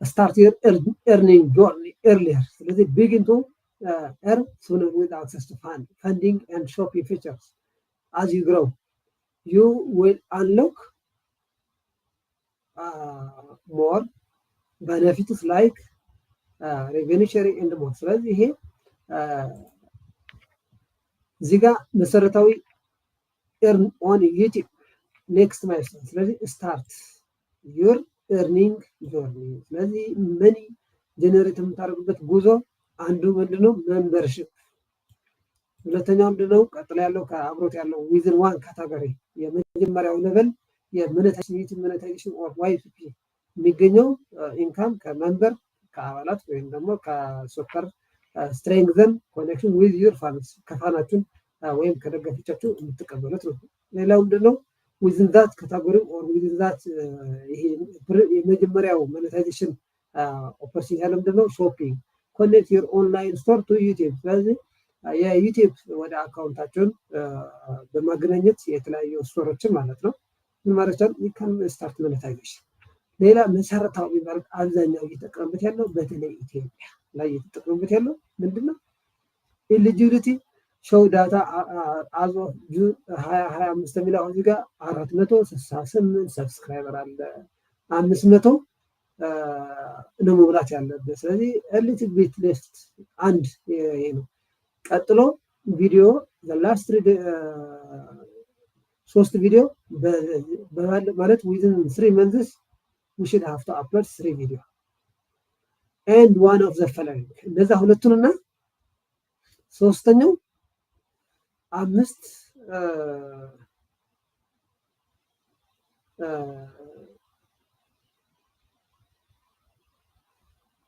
start your earning journey earlier። ስለዚህ begin to earn sooner with access to funding and shopping features. As you grow you will unlock more benefits like revenue sharing and more። ስለዚህ ይሄ እዚህ ጋር መሰረታዊ earn on YouTube next milestone። ስለዚህ start your earning journey። ስለዚህ መኒ ጀነሬት የምታደርጉበት ጉዞ አንዱ ምንድነው ሜምበርሺፕ፣ ሁለተኛው ምንድነው ቀጥሎ ያለው ከአብሮት ያለው ዊዝን ዋን ካታጎሪ የመጀመሪያው ሌቨል የሞኔታይዜሽን ኦር YPP የሚገኘው ኢንካም ከመምበር ከአባላት ወይም ደግሞ ከሱፐር ስትሬንግዘን ኮኔክሽን ዊዝ ዩር ፋንስ ከፋናችሁን ወይም ከደጋፊዎቻችሁ የምትቀበሉት ነው። ሌላው ምንድነው ዊዝን ዛት ካታጎሪ ኦር ዊዝን ዛት ይሄ የመጀመሪያው ሞኔታይዜሽን ኦፖርቹኒቲ ያለው ምንድነው ሾፒንግ ኮኔክት ዩር ኦንላይን ስቶር ቱ ዩቲዩብ። ስለዚህ የዩቲዩብ ወደ አካውንታችሁን በማገናኘት የተለያዩ ስቶሮችን ማለት ነው ምን ማለት ነው ይካን ስታርት ሞኔታይዜሽን። ሌላ መሰረታዊ ማለት አብዛኛው እየተጠቀመበት ያለው በተለይ ኢትዮጵያ ላይ እየተጠቀመበት ያለው ምንድነው ኤሊጂቢሊቲ ሾው ዳታ አዞ 2025 የሚለው እዚህ ጋር 468 ሰብስክራይበር አለ 500 ነው መብላት ያለበት። ስለዚህ ኤሊት ቢት ሊስት አንድ ይሄ ነው። ቀጥሎ ቪዲዮ the last 3 ቪዲዮ ማለት within 3 months we should have to upload 3 video and one of the following። እነዛ ሁለቱንና ሶስተኛው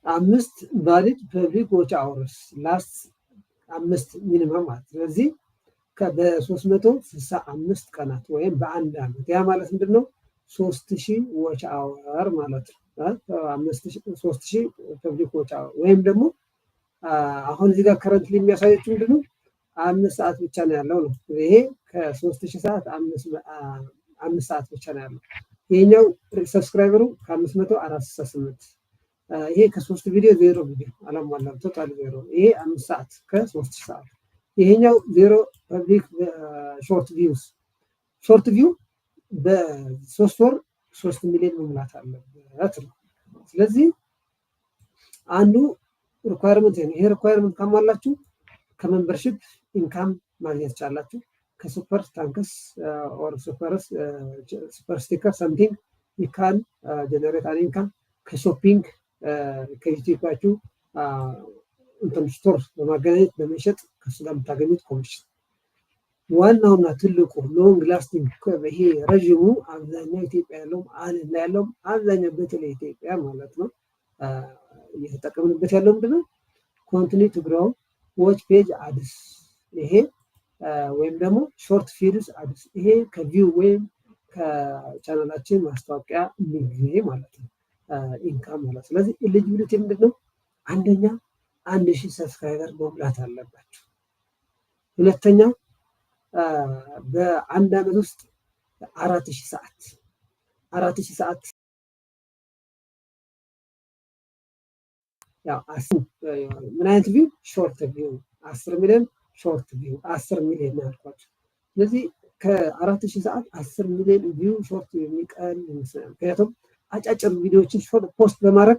5 valid public watch hours last 5 ሚኒመም ማለት። ስለዚህ በ365 ቀናት ወይም በአንድ አመት ያ ማለት ምንድነው 3000 watch hour ማለት ነው። 3000 public watch hour ወይም ደግሞ አሁን እዚህ ጋር ከረንትሊ የሚያሳየው ምንድነው 5 ሰዓት ብቻ ነው ያለው ነው። ይሄ ከ3000 ሰዓት 5 ሰዓት ብቻ ነው ያለው። ይሄኛው ሰብስክራይበሩ ከ500 468 ይሄ ከ3 ቪዲዮ 0 ቪዲዮ አላሟላም ቶታል 0። ይሄ 5 ሰዓት ከ3000 ሰዓት። ይሄኛው 0 ፐብሊክ ሾርት ቪው በ3 ወር 3 ሚሊዮን መሙላት አለበት ነው። ስለዚህ አንዱ ሪኳየርመንት ነው። ይሄ ሪኳየርመንት ካሟላችሁ ከመምበርሺፕ ኢንካም ማግኘት ቻላችሁ። ከሱፐር ታንክስ ኦር ሱፐር ስቲከር ሰምቲንግ ይካን ጀነሬት አን ኢንካም ከሾፒንግ ከዩቲዩባችሁ እንትን ስቶር በማገናኘት በመሸጥ ከሱ ጋር የምታገኙት ኮሚሽን። ዋናውና ትልቁ ሎንግ ላስቲንግ ይሄ ረዥሙ አብዛኛው ኢትዮጵያ ያለውም ዓለም ላይ ያለውም አብዛኛው በተለይ ኢትዮጵያ ማለት ነው እየተጠቀምንበት ያለው ምንድነው ኮንቲኒው ቱ ግሮው ዎች ፔጅ አድስ ይሄ ወይም ደግሞ ሾርት ፊልስ አድስ ይሄ ከቪው ወይም ከቻናላችን ማስታወቂያ የሚገኝ ማለት ነው ኢንካም ማለት። ስለዚህ ኤሊጂቢሊቲ ምንድነው? አንደኛ 1000 ሰብስክራይበር መሙላት አለባችሁ። ሁለተኛ በአንድ ዓመት ውስጥ 4000 ሰዓት ያው ምን አይነት ቪው? ሾርት ቪው 10 ሚሊዮን ሾርት ቪው 10 ሚሊዮን ያልኳችሁ። ስለዚህ ከ4000 ሰዓት 10 ሚሊዮን ቪው ሾርት የሚቀል ይመስላል። ምክንያቱም አጫጭር ቪዲዮዎችን ሾርት ፖስት በማድረግ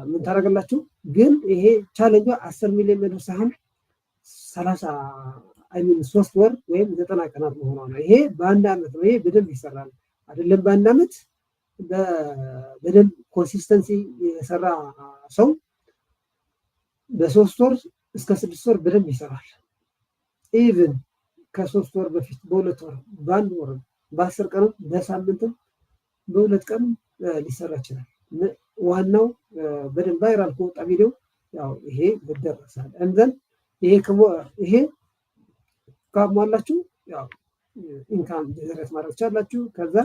ምን ታደርጋላችሁ? ግን ይሄ ቻሌንጁ 10 ሚሊዮን መድረስ ሳይሆን 3 ወር ወይም 90 ቀናት መሆኗ ነው። ይሄ በአንድ ዓመት ነው። ይሄ በደንብ ይሰራል አይደለም? በአንድ ዓመት በደንብ ኮንሲስተንሲ የሰራ ሰው በ3 ወር እስከ 6 ወር በደንብ ይሰራል። ኢቭን ከ3 ወር በፊት በ2 ወር በ1 ወር በ10 ቀን በሳምንትም በ2 ቀን ሊሰራ ይችላል። ዋናው በደንብ ቫይራል ከወጣ ቪዲዮ ያው ይሄ ይደረሳል። እንዘን ይሄ ካሟላችሁ ያው ኢንካም ጀነሬት ማድረግ ትችላላችሁ። ከዛ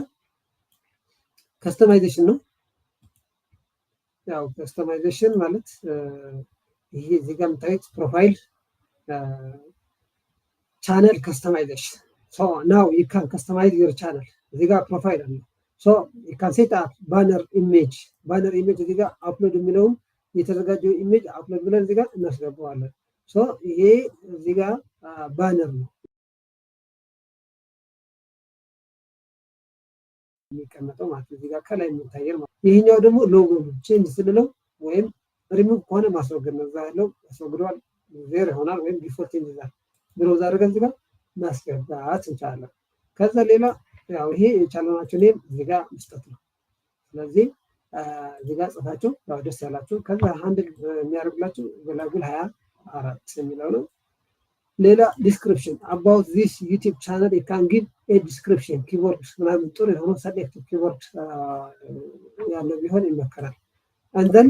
ከስተማይዜሽን ነው። ያው ከስተማይዜሽን ማለት ይሄ እዚህ ጋር የምታዩት ፕሮፋይል ቻነል ከስተማይዜሽን ሶ ናው ዩ ካን ከስተማይዝ ዩር ቻነል። እዚህ ጋር ፕሮፋይል አለ። ሶ ዩ ካን ሴት አፕ ባነር ኢሜጅ እዚህ ጋር አፕሎድ የሚለውን የተዘጋጀው ኢሜጅ አፕሎድ ብለን እዚህ ጋር እናስገባዋለን። ሶ ይሄ እዚህ ጋር ባነር ነው የሚቀመጠው ማለት እዚህ ጋር ከላይ የሚታየው ማለት። ይሄኛው ደግሞ ሎጎ ነው። ቼንጅ ስንለው ወይም ሪሙቭ ከሆነ ማስወገድ ነው። እዛ ያለው ያስወግደዋል፣ ዜሮ ይሆናል ወይም ዲፎልት ይይዛል ብሎ አድርገን እዚህ ጋር ማስገባት እንችላለን። ከዛ ሌላ ያው ይሄ የቻናላችሁ ኔም እዚህ ጋር መስጠት ነው። ስለዚህ እዚህ ጋር ጽፋችሁ ያው ደስ ያላችሁ ከዛ ሃንድል የሚያደርግላችሁ ጎላጉል 24 የሚለው ነው። ሌላ ዲስክሪፕሽን about this YouTube channel you can give a description ኪቦርድ ምናምን ጥሩ የሆነ ሰሌክቲቭ ኪቦርድ ያለው ቢሆን ይመከራል። and then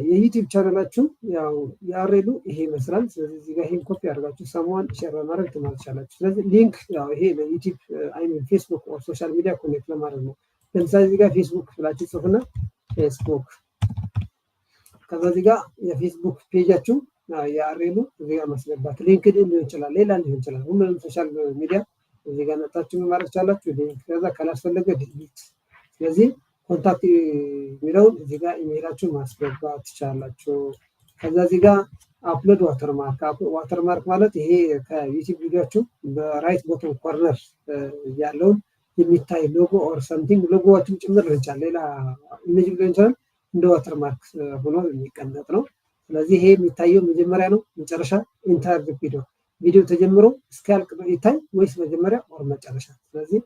የዩቲዩብ ቻናላችሁ ያው ያሬሉ ይሄ ይመስላል። ስለዚህ እዚህ ጋር ይሄን ኮፒ አድርጋችሁ ሰሞን ሼር ማድረግ ትችላላችሁ። ስለዚህ ሊንክ ያው ይሄ ለዩቲዩብ ፌስቡክ ኦር ሶሻል ሚዲያ ኮኔክት ለማድረግ ነው። ለምሳሌ እዚህ ጋር ፌስቡክ ብላችሁ ጽፉና ፌስቡክ ከዛ እዚህ ጋር የፌስቡክ ፔጃችሁ ያሬሉ እዚህ ጋር ማስገባት ሊንክድኢን ሊሆን ይችላል፣ ሌላ ሊሆን ይችላል። ሁሉንም ሶሻል ሚዲያ እዚህ ጋር መጣችሁ ማድረግ ትችላላችሁ። ሊንክ ከዛ ካላስፈለገ ዲሊት። ስለዚህ ኮንታክት የሚለውን እዚህ ጋር ኢሜይላችሁን ማስገባት ትችላላችሁ። ከዛ እዚህ ጋር አፕሎድ ዋተርማርክ ማለት ይሄ ከዩቲዩብ ቪዲዮችሁ በራይት ቦተም ኮርነር ያለውን የሚታይ ሎጎ ኦር ሰምቲንግ ሎጎዎችን ጭምር ሊሆን ይችላል፣ ሌላ ኢሜጅ ሊሆን ይችላል። እንደ ዋተርማርክ ሆኖ የሚቀመጥ ነው። ስለዚህ ይሄ የሚታየው መጀመሪያ ነው መጨረሻ ኢንታየር ቪዲዮ ተጀምሮ እስኪያልቅ ይታይ ወይስ መጀመሪያ ኦር መጨረሻ? ስለዚህ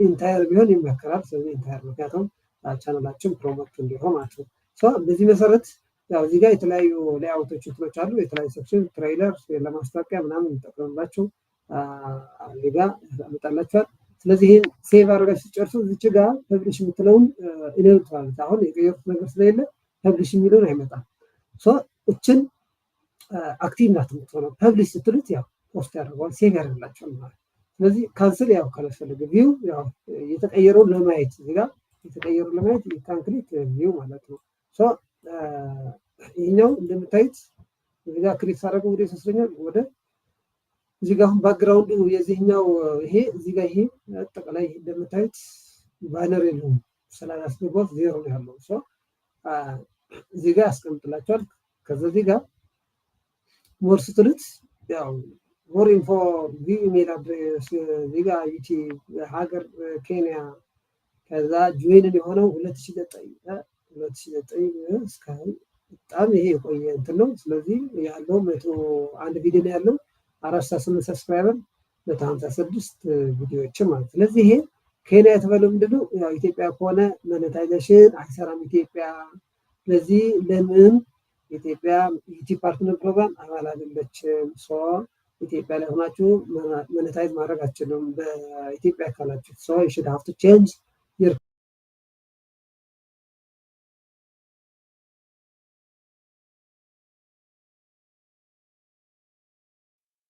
ኢንታየር ቢሆን ይመከራል። ስለዚህ ኢንታየር ምክንያቱም ቻናላችን ፕሮሞት እንዲሆን ማለት ነው። በዚህ መሰረት ያው እዚህ ጋር የተለያዩ ሌአውቶች እንትኖች አሉ። የተለያዩ ሴክሽን ትሬይለር ለማስታወቂያ ምናምን እንጠቀምባቸው እዚህ ጋር ያመጣላችኋል። ስለዚህ ይሄን ሴቭ አድርጋችሁ ሲጨርሱ እዚች ጋር ፐብሊሽ የምትለውን ኢኔብል አሁን የቀየሩት ነገር ስለሌለ ፐብሊሽ የሚለውን አይመጣም። እችን አክቲቭ ናት የምትሆነው። ፐብሊሽ ስትሉት ያው ፖስት ያደርገዋል፣ ሴቭ ያደርግላችኋል ማለት። ስለዚህ ካንስል ያው ካላስፈለገ ቪው ያው የተቀየረውን ለማየት እዚህ ጋር የተቀየረውን ለማየት የካን ክሊክ ቪው ማለት ነው። ይሄኛው እንደምታዩት እዚህ ጋር ክሊክ ሳደርገው ወደ ሶስተኛው ወደ እዚህ ጋር አሁን ባክግራውንዱ የዚህኛው ይሄ እዚህ ጋር ይሄ አጠቃላይ እንደምታዩት ባነር የለውም ስላላስገባሁት ዜሮ ነው ያለው። እዚህ ጋር ያስቀምጥላችኋል። ከዛ እዚህ ጋር ሞር ስትሉት ያው ሞር ኢንፎ ቪው ኢሜል አድሬስ እዚህ ጋር ዩቲዩብ ሀገር ኬንያ ከዛ ጆይንን የሆነው 2009 እስካሁን በጣም ይሄ የቆየ እንትን ነው። ስለዚህ ያለው 101 ቪዲዮ ነው ያለው። 468 ሰብስክራይበር 156 ቪዲዮዎችን ማለት። ስለዚህ ይሄ ኬንያ የተባለው ምንድነው? ያው ኢትዮጵያ ከሆነ ሞኔታይዜሽን አይሰራም ኢትዮጵያ። ስለዚህ ለምን ኢትዮጵያ ዩቲዩብ ፓርትነር ፕሮግራም አባል አይደለችም። ኢትዮጵያ ላይ ሆናችሁ ሞኔታይዝ ማድረግ አትችሉም በኢትዮጵያ ካላችሁ። you should have to change your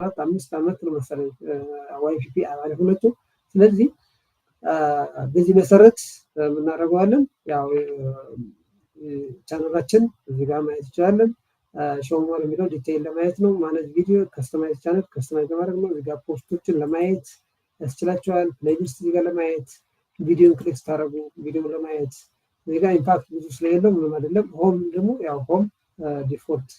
5 ዓመት ነው መሰለኝ ዋይፒፒ አባል ሆነችው። ስለዚህ በዚህ መሰረት እናደርገዋለን። ያው ቻናላችን እዚህ ጋር ማየት ይችላለን። ሾው ሞር የሚለው ዲቴይል ለማየት ነው። ማኔጅ ቪዲዮ፣ ከስተማይዝ ቻናል ከስተማይዝ ለማድረግ ነው። እዚህ ጋር ፖስቶችን ለማየት ያስችላቸዋል። ፕሌሊስት እዚህ ጋር ለማየት ቪዲዮን ክሊክ ስታደርጉ ቪዲዮ ለማየት እዚህ ጋር ኢምፓክት ብዙ ስለሌለው ምንም አይደለም። ሆም ደግሞ ያው ሆም ዲፎልት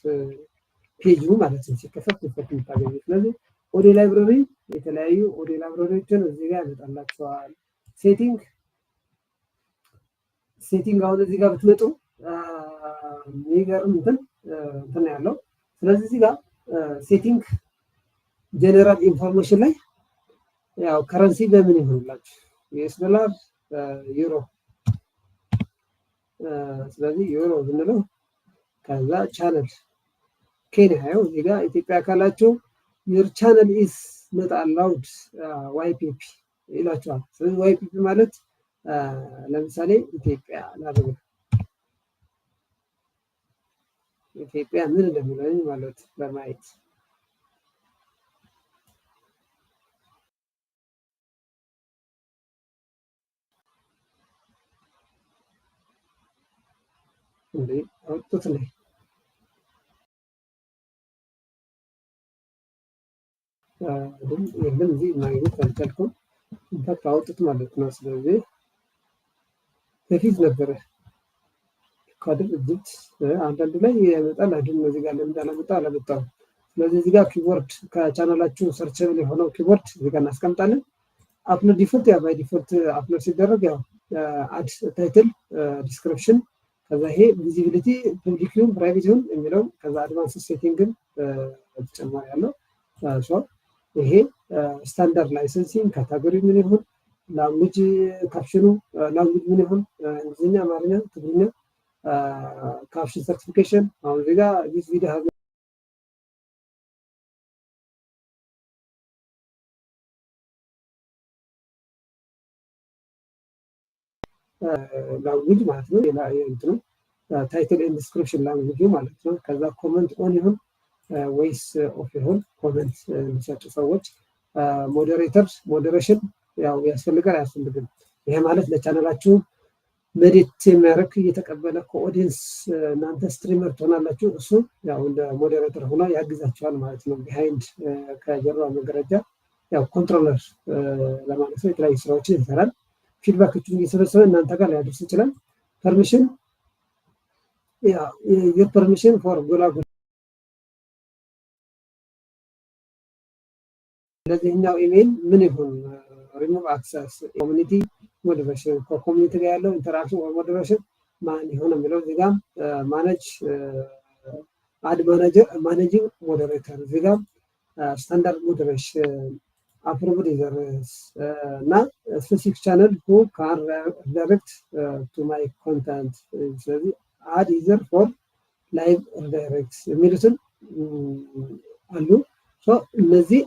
ፔጁ ማለት ነው ሲከፈት ዲፎልት የምታገኙ። ስለዚህ ኦዲዮ ላይብረሪ የተለያዩ ኦዲዮ ላይብረሪዎችን እዚህ ጋር ያመጣላቸዋል። ሴቲንግ አሁን እዚህ ጋር ብትመጡ የሚገርም እንትን ያለው። ስለዚህ እዚህ ጋር ሴቲንግ ጀነራል ኢንፎርሜሽን ላይ ያው ከረንሲ በምን ይሆንላችሁ ዩኤስ ዶላር፣ ዩሮ። ስለዚህ ዩሮ ብንለው ከዛ ቻነል ኬንያ ያው እዚህ ጋር ኢትዮጵያ ካላችሁ your channel is not allowed YPP ይላችኋል። ስለዚህ YPP ማለት ለምሳሌ ኢትዮጵያ ላድርግ ኢትዮጵያ ምን እንደሚለኝ ማለት ለማየት እንዴ አውጥቶት ላይ የለም እዚህ ማግኘት አልቻልኩም። ኢንፋክት አውጥት ማለት ነው። ስለዚህ በፊት ነበረ ካድር እጅት አንዳንድ ላይ ያመጣል አይደል? እዚህ ጋር ለምን አላመጣም። ስለዚህ እዚህ ጋር ኪቦርድ ከቻናላችሁ ሰርችብል የሆነው ኪቦርድ እዚህ ጋር እናስቀምጣለን። አፕሎድ ዲፎልት ያው ባይ ዲፎልት አፕሎድ ሲደረግ ያው አድ ታይትል ዲስክሪፕሽን፣ ከዛ ይሄ ቪዚቢሊቲ ፐብሊክም ፕራይቬትም የሚለው ከዛ አድቫንስ ሴቲንግን ተጨማሪ ያለው ይሄ ስታንዳርድ ላይሰንሲንግ ካታጎሪ ምን ይሁን፣ ላንጉጅ ካፕሽኑ ላንጉጅ ምን ይሁን፣ እንግሊዝኛ፣ አማርኛ፣ ትግርኛ፣ ካፕሽን ሰርቲፊኬሽን። አሁን እዚህ ጋር ዲስ ቪዲዮ ሀዝ ላንጉጅ ማለት ነው። ሌላ እንትኑ ታይትል ኤንድ ዲስክሪፕሽን ላንጉጅ ማለት ነው። ከዛ ኮመንት ኦን ይሁን ወይስ ኦፍ ይሁን ኮመንት የሚሰጡ ሰዎች፣ ሞዴሬሽን ያው ያስፈልጋል አያስፈልግም። ይሄ ማለት ለቻናላችሁ ሜዲት የሚያደርግ እየተቀበለ ከኦዲየንስ እናንተ ስትሪመር ትሆናላችሁ። እሱ ያው እንደ ሞዴሬተር ሆኖ ያግዛቸዋል ማለት ነው። ቢሃይንድ ከጀርባ መገረጃ ያው ኮንትሮለር ለማለት ነው። የተለያዩ ስራዎችን ይሰራል። ፊድባኮችን እየሰበሰበ እናንተ ጋር ሊያደርስ ይችላል። ፐርሚሽን ዩር ፐርሚሽን ፎር ጎላጎል። ስለዚህኛው ኢሜይል ምን ይሁን ሪሙቭ አክሰስ ኮሚኒቲ ሞዴሬሽን ከኮሚኒቲ ጋር ያለው ኢንተራክሽን ወይ ሞዴሬሽን ማን ይሁን የሚለው እዚህ ጋር ማኔጅ አድ ማኔጂንግ ሞዴሬተር እዚህ ጋር ስታንዳርድ ሞዴሬሽን አፕሮቭድ ዩዘርስ እና ስፔሲፊክ ቻነል ሁ ካን ዳይሬክት ቱ ማይ ኮንተንት። ስለዚህ አድ ዩዘር ፎር ላይቭ ዳይሬክት የሚሉትን አሉ። እነዚህ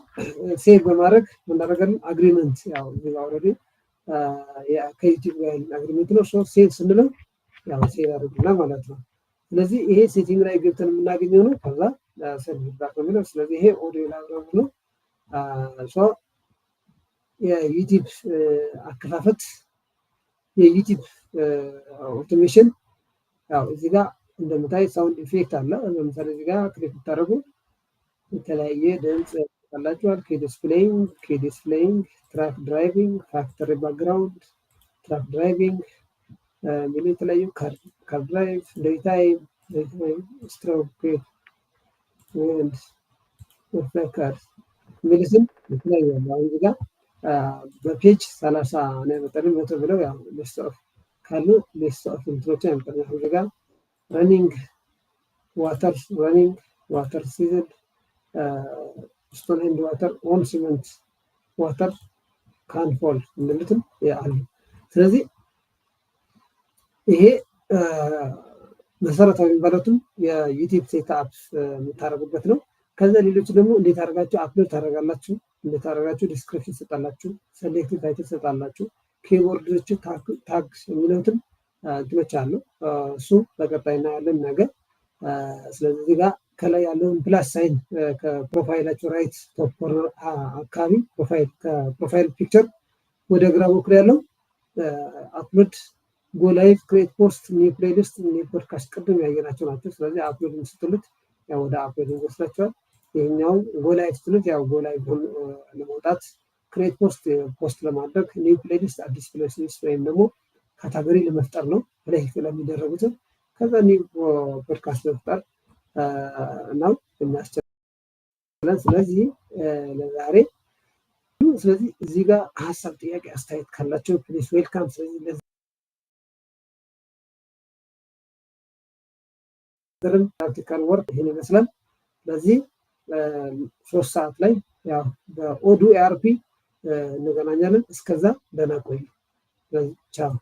ሴቭ በማድረግ እናደርጋለን። አግሪመንት ያው እዚህ ኦልሬዲ ከዩቲዩብ ጋር አግሪመንት ነው። ሴቭ ስንለው ያው ሴቭ አድርገናል ማለት ነው። ስለዚህ ይሄ ሴቲንግ ላይ ገብተን የምናገኘው ነው። ከዛ ሰልፍ ፊድባክ ነው የሚለው። ስለዚህ ይሄ ኦዲዮ ላይብረሪ ነው። የዩቲዩብ አከፋፈት የዩቲዩብ ኦቶሜሽን ያው እዚህ ጋር እንደምታይ ሳውንድ ኢፌክት አለ። ለምሳሌ እዚህ ጋር ክሊክ ብታደርጉ የተለያየ ድምፅ ያላችኋል። ከዲስፕሌይንግ ትራክ ድራይቪንግ፣ ፋክተሪ ባክግራውንድ፣ ትራክ ድራይቪንግ የሚሉ የተለያዩ ካር ድራይቭ፣ ዴይታይም፣ ስትሮክ ወንድ ፍለከር የሚሉትን የተለያዩ ያለ። አሁን እዚህ ጋር በፔጅ 30 ነው ያመጣልን። 100 ብለው ያው ሊስት ኦፍ ካሉ ሊስት ኦፍ እንትኖችን ያመጣልን። እዚህ ጋር ረኒንግ ዋተር ሲዝን ስቶን ኤንድ ዋተር ኦን ሲመንት ዋተር ካን ፎል እንደምትም አሉ። ስለዚህ ይሄ መሰረታዊ የሚባሉትን የዩቲዩብ ሴትአፕ የምታደርጉበት ነው። ከዛ ሌሎች ደግሞ እንዴት አድርጋችሁ አፕሎድ ታደርጋላችሁ፣ እንዴት አድርጋችሁ ዲስክሪፕሽን ትሰጣላችሁ፣ ሴሌክቲቭ ታይትል ትሰጣላችሁ፣ ኪቦርዶች ታግ የሚሉትን እንትኖች አሉ። እሱ በቀጣይ እናያለን ነገር። ስለዚህ እዚህ ጋር ከላይ ያለውን ፕላስ ሳይን ከፕሮፋይላችሁ ራይት ቶፕ ኮርነር አካባቢ ከፕሮፋይል ፒክቸር ወደ ግራ በኩል ያለው አፕሎድ ጎ ላይቭ ክሬት ፖስት ኒው ፕሌሊስት ኒው ፖድካስት ቅድም ያየናቸው ናቸው። ስለዚህ አፕሎድ ስትሉት ያው ወደ አፕሎድ ይወስዳቸዋል። ይሄኛው ጎ ላይቭ ስትሉት ያው ጎ ላይቭ ለመውጣት ክሬት ፖስት ለማድረግ ኒው ፕሌሊስት አዲስ ፕሌሊስት ወይም ደግሞ ካታጎሪ ለመፍጠር ነው ፕሌይ ለሚደረጉት። ከዛ ኒው ፖድካስት ለመፍጠር ነው የሚያስችለን። ስለዚህ ለዛሬ ስለዚህ እዚህ ጋር ሀሳብ፣ ጥያቄ፣ አስተያየት ካላቸው ፕሊስ ዌልካም። ስለዚህ ፕራክቲካል ወርክ ይሄን ይመስላል። ስለዚህ 3 ሰዓት ላይ ያው በኦዱ ኤአርፒ እንገናኛለን። እስከዛ ደህና ቆዩ። ቻው።